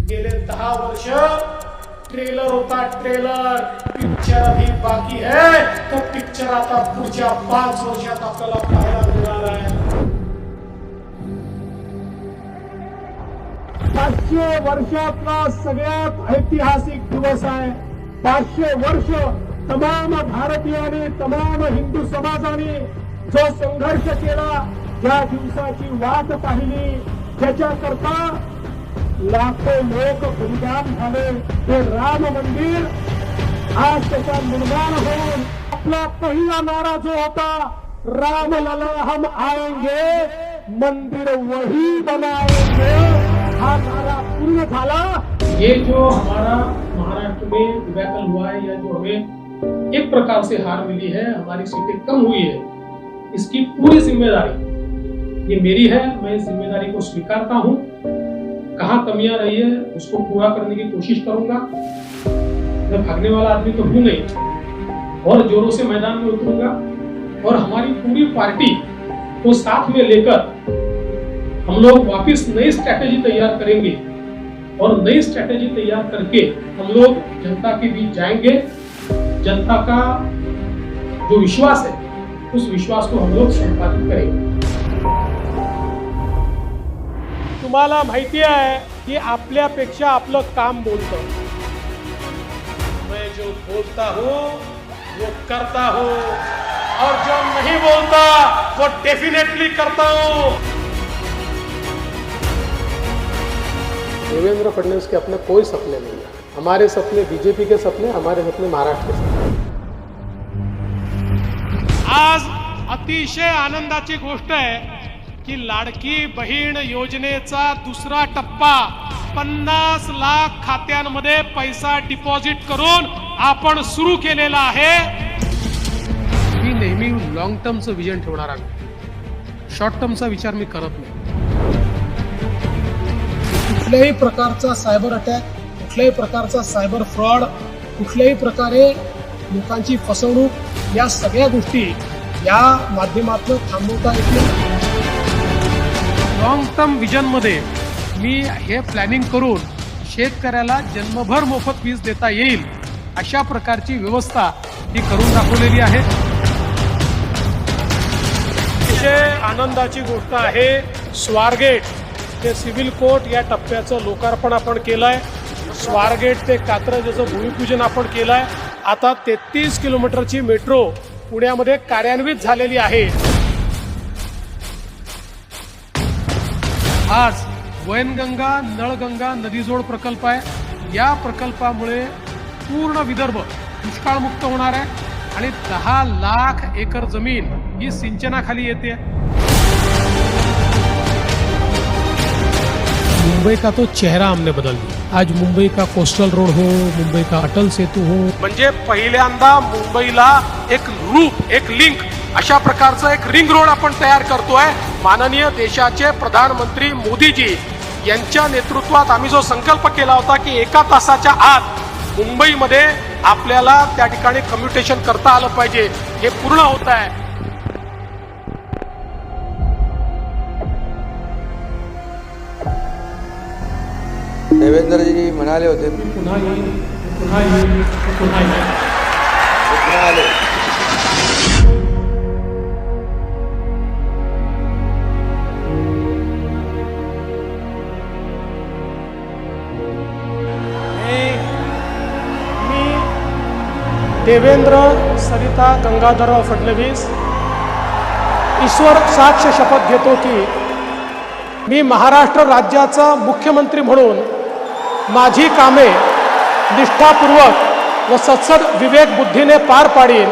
गेले 10 वर्ष ट्रेलर होता ट्रेलर, पिक्चर अभी बाकी है, तो पिक्चर आता पुढच्या 5 वर्षात आपल्याला पाहायला मिळणार आहे. 500 वर्षातला सगळ्यात ऐतिहासिक दिवस आहे. 500 वर्ष तमाम भारतीयांनी, तमाम हिंदू समाजाने जो संघर्ष केला, ज्या दिवसाची वाट पाहिली, ज्याच्याकरता लाखो लोक बलिदान झाले, हे राम मंदिर आज त्याचा निर्माण होऊन आपला पहिला नारा जो होता, राम लला हम आएंगे मंदिर वही बनाएंगे, हा नारा पूर्ण झाला. ये जो हमारा महाराष्ट्र में डिबैकल हुआ है, या जो हमें एक प्रकार से हार मिली है, हमारी सीटें कम हुई है, इसकी पूरी जिम्मेदारी ये मेरी है. मैं इस जिम्मेदारी को स्वीकारता हूं. कहाँ कमियां रही है उसको पूरा करने की कोशिश करूंगा. मैं भागने वाला आदमी तो हूं नहीं, और जोरों से मैदान में उतरूंगा और हमारी पूरी पार्टी को साथ में लेकर हम लोग वापस नई स्ट्रैटेजी तैयार करेंगे, और नई स्ट्रैटेजी तैयार करके हम लोग जनता के बीच जाएंगे. जनता का जो विश्वास है, उस विश्वास को हम लोग संपादित करेंगे. तुम्हाला माहिती आहे की आपल्यापेक्षा आपलं काम बोलतं. मैं जो बोलता हूँ वो करता हूँ, और जो नहीं बोलता वो डेफिनेटली करता हूँ. देवेंद्र फडणवीस के अपने कोई सपने नहीं है. हमारे सपने बीजेपी के सपने, हमारे सपने महाराष्ट्र के सपने. आज अतिशय आनंदाची गोष्ट आहे की लाडकी बहीण योजनेचा दुसरा टप्पा 50 लाख खात्यांमध्ये पैसा डिपॉझिट करून आपण सुरू केलेला आहे. मी नेहमी लॉंग टर्मचं विजन ठेवणार आहे, शॉर्ट टर्मचा विचार मी करत नाही. कुठल्याही प्रकारचा सायबर अटॅक, कुठल्याही प्रकारचा सायबर फ्रॉड, कुठल्याही प्रकारे लोकांची फसवणूक, या सगळ्या गोष्टी या माध्यमातून थांबवता येत नाही. लॉंग टर्म विजन मध्ये मी हे प्लॅनिंग करून शेतकऱ्याला जन्मभर मोफत वीज देता येईल अशा प्रकारची व्यवस्था ही करून दाखवलेली आहे. अतिशय आनंदाची गोष्ट आहे, स्वारगेट ते सिव्हिल कोर्ट या टप्प्याचं लोकार्पण आपण केलंय. स्वारगेट ते कात्रजचं भूमिपूजन आपण केलंय. आता 33 किलोमीटरची मेट्रो पुण्यामध्ये कार्यान्वित झालेली आहे. आज वैनगंगा नळगंगा नदीजोड प्रकल्प आहे. या प्रकल्पामुळे पूर्ण विदर्भ दुष्काळमुक्त होणार आहे, आणि 10 लाख एकर जमीन ही सिंचनाखाली येते. मुंबई का तो चेहरा हमने बदल दिया. आज मुंबई का कोस्टल रोड हो, मुंबई का अटल सेतू हो, म्हणजे पहिल्यांदा मुंबईला एक रूप, एक लिंक, अशा प्रकारचा एक रिंग रोड आपण तयार करतोय. माननीय देशाचे प्रधानमंत्री मोदीजी यांच्या नेतृत्वात आम्ही जो संकल्प केला होता की 1 तासाच्या आत मुंबईमध्ये आपल्याला त्या ठिकाणी कम्युटेशन करता आलं पाहिजे, हे पूर्ण होत आहे. देवेंद्रजी म्हणाले होते पुन्हा आले. देवेंद्र सरिता गंगाधरराव फडणवीस ईश्वर साक्ष शपथ घेतो की मी महाराष्ट्र राज्याचा मुख्यमंत्री म्हणून माझी कामे निष्ठापूर्वक व सत्सद विवेक बुद्धीने पार पाडीन.